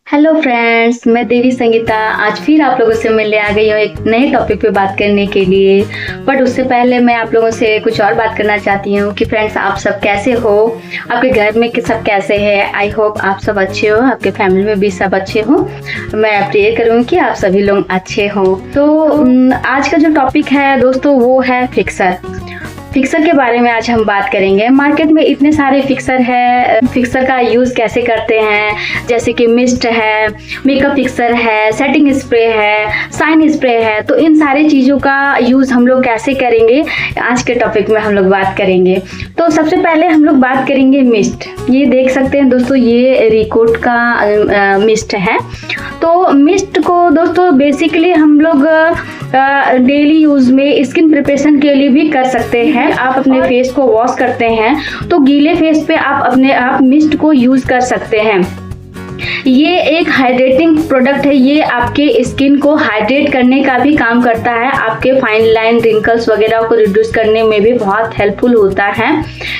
Hello friends, मैं देवी संगीता आज फिर आप लोगों से मिलने आ गई हूँ एक नए टॉपिक पे बात करने के लिए। बट उससे पहले मैं आप लोगों से कुछ और बात करना चाहती हूँ कि फ्रेंड्स आप सब कैसे हो, आपके घर में सब कैसे हैं। आई होप आप सब अच्छे हो, आपके फैमिली में भी सब अच्छे हो। मैं प्रे करूँ कि आप सभी लोग अच्छे हो। तो आज का जो टॉपिक है दोस्तों वो है फिक्सर के बारे में आज हम बात करेंगे। मार्केट में इतने सारे फिक्सर है, फिक्सर का यूज़ कैसे करते हैं, जैसे कि मिस्ट है, मेकअप फिक्सर है, सेटिंग स्प्रे है, साइन स्प्रे है। तो इन सारी चीज़ों का यूज़ हम लोग कैसे करेंगे आज के टॉपिक में हम लोग बात करेंगे। तो सबसे पहले हम लोग बात करेंगे मिस्ट। ये देख सकते हैं दोस्तों, ये रिकोट का मिस्ट है। तो मिस्ट को दोस्तों बेसिकली हम लोग डेली यूज में स्किन प्रिपरेशन के लिए भी कर सकते हैं। आप अपने फेस को वॉश करते हैं तो गीले फेस पे आप मिस्ट को यूज कर सकते हैं। ये एक हाइड्रेटिंग प्रोडक्ट है, ये आपके स्किन को हाइड्रेट करने का भी काम करता है। आपके फाइन लाइन रिंकल्स वगैरह को रिड्यूस करने में भी बहुत हेल्पफुल होता है।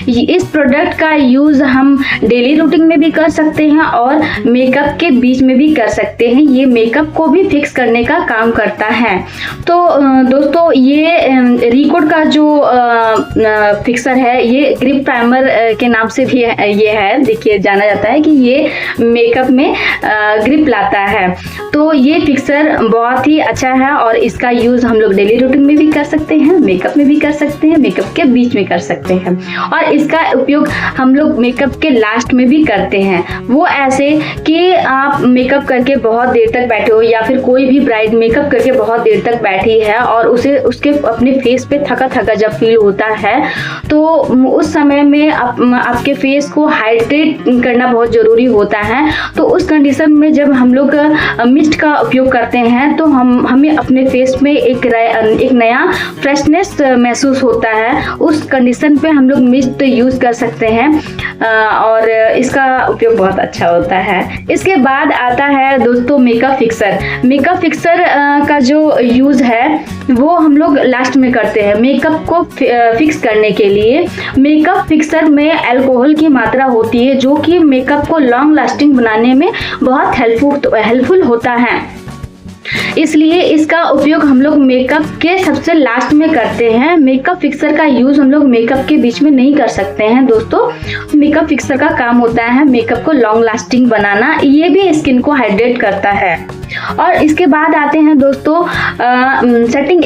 इस प्रोडक्ट का यूज़ हम डेली रूटीन में भी कर सकते हैं और मेकअप के बीच में भी कर सकते हैं। ये मेकअप को भी फिक्स करने का काम करता है। तो दोस्तों ये रिकोट का जो फिक्सर है, ये ग्रिप प्राइमर के नाम से भी ये है। देखिए, जाना जाता है कि ये मेकअप में ग्रिप लाता है। तो ये फिक्सर बहुत ही अच्छा है और इसका यूज हम लोग डेली रूटीन में भी कर सकते हैं, मेकअप में भी कर सकते हैं, मेकअप के बीच में कर सकते हैं। और इसका उपयोग हम लोग मेकअप के लास्ट में भी करते हैं। वो ऐसे कि आप मेकअप करके बहुत देर तक बैठे हो, या फिर कोई भी ब्राइड मेकअप करके बहुत देर तक बैठी है और उसके अपने फेस पे थका थका जब फील होता है, तो उस समय में आपके फेस को हाइड्रेट करना बहुत जरूरी होता है। तो उस कंडीशन में जब हम लोग मिस्ट का उपयोग करते हैं तो हमें अपने फेस में एक नया फ्रेशनेस महसूस होता है। उस कंडीशन पे हम लोग मिस्ट यूज कर सकते हैं और इसका उपयोग बहुत अच्छा होता है। इसके बाद आता है दोस्तों मेकअप फिक्सर का जो यूज है वो हम लोग लास्ट में करते हैं। मेकअप को फिक्स करने के लिए मेकअप फिक्सर में अल्कोहल की मात्रा होती है, जो कि मेकअप को लॉन्ग लास्टिंग बनाने में बहुत हेल्पफुल होता है। इसलिए इसका उपयोग हम लोग मेकअप के सबसे लास्ट में करते हैं। मेकअप फिक्सर का यूज हम लोग मेकअप के बीच में नहीं कर सकते हैं दोस्तों। मेकअप फिक्सर का काम होता है मेकअप को लॉन्ग लास्टिंग बनाना। ये भी स्किन को हाइड्रेट करता है। और इसके बाद आते हैं दोस्तों सेटिंग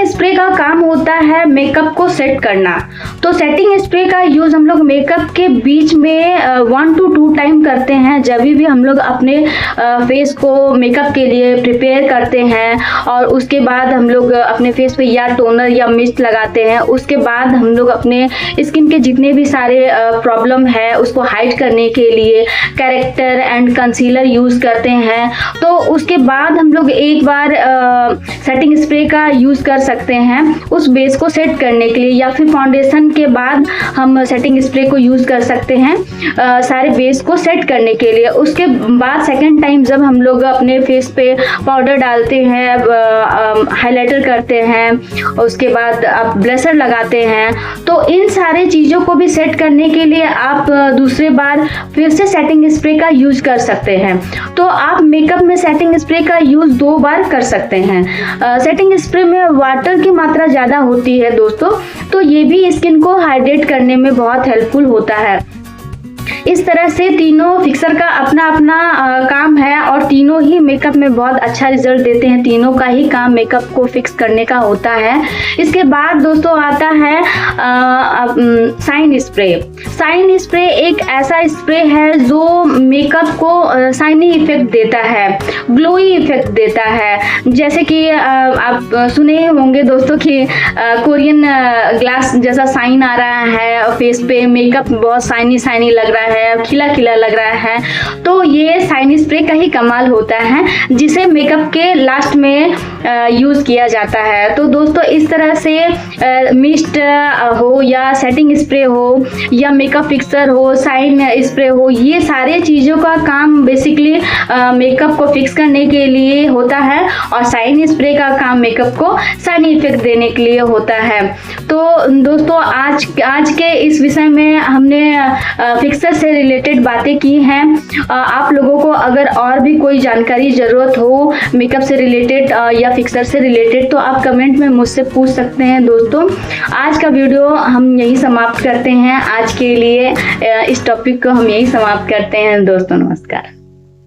स्प्रे का काम होता है मेकअप को सेट करना। तो सेटिंग स्प्रे का यूज हम लोग मेकअप के बीच में 1 to 2 टाइम करते हैं। जब भी हम लोग अपने फेस को मेकअप के लिए प्रिपेयर करते हैं और उसके बाद हम लोग अपने फेस पे या टोनर या मिस्ट लगाते हैं, उसके बाद हम लोग अपने स्किन के जितने भी सारे प्रॉब्लम है उसको हाइड करने के लिए करेक्टर एंड कंसीलर यूज करते हैं। तो उसके बाद हम लोग एक बार सेटिंग स्प्रे का यूज कर सकते हैं उस बेस को सेट करने के लिए, या फिर फाउंडेशन के बाद हम सेटिंग स्प्रे को यूज कर सकते हैं सारे बेस को सेट करने के लिए। उसके बाद सेकेंड टाइम जब हम लोग अपने फेस पे पाउडर डालते हैं, हाइलाइटर करते हैं, उसके बाद आप ब्लशर लगाते हैं, तो इन सारे चीज़ों को भी सेट करने के लिए आप दूसरे बार फिर से सेटिंग स्प्रे का यूज कर सकते हैं। तो आप मेकअप में सेटिंग स्प्रे का यूज 2 बार कर सकते हैं। सेटिंग स्प्रे में वाटर की मात्रा ज़्यादा होती है दोस्तों, तो ये भी स्किन को हाइड्रेट करने में बहुत हेल्पफुल होता है। इस तरह से तीनों फिक्सर का अपना अपना काम है और तीनों ही मेकअप में बहुत अच्छा रिजल्ट देते हैं। तीनों का ही काम मेकअप को फिक्स करने का होता है। इसके बाद दोस्तों आता है साइन स्प्रे एक ऐसा स्प्रे है जो मेकअप को शाइनी इफेक्ट देता है, ग्लोई इफेक्ट देता है। जैसे कि आप सुने होंगे दोस्तों कि कोरियन ग्लास जैसा साइन आ रहा है फेस पे, मेकअप बहुत शाइनी लग रहा है, खिला खिला लग रहा है। तो ये साइन स्प्रे का ही कमाल होता है, जिसे मेकअप के लास्ट में यूज़ किया जाता है। तो दोस्तों इस तरह से मिस्ट हो या सेटिंग स्प्रे हो या मेकअप फिक्सर हो, शाइन स्प्रे हो, ये सारे चीज़ों का काम बेसिकली मेकअप को फिक्स करने के लिए होता है और शाइन स्प्रे का काम मेकअप को शाइनी इफेक्ट देने के लिए होता है। तो दोस्तों आज के इस विषय में हमने फिक्सर से रिलेटेड बातें की हैं। आप लोगों को अगर और भी कोई जानकारी ज़रूरत हो मेकअप से रिलेटेड या फिक्सर से रिलेटेड तो आप कमेंट में मुझसे पूछ सकते हैं। दोस्तों आज का वीडियो हम यही समाप्त करते हैं। आज के लिए इस टॉपिक को हम यही समाप्त करते हैं। दोस्तों नमस्कार।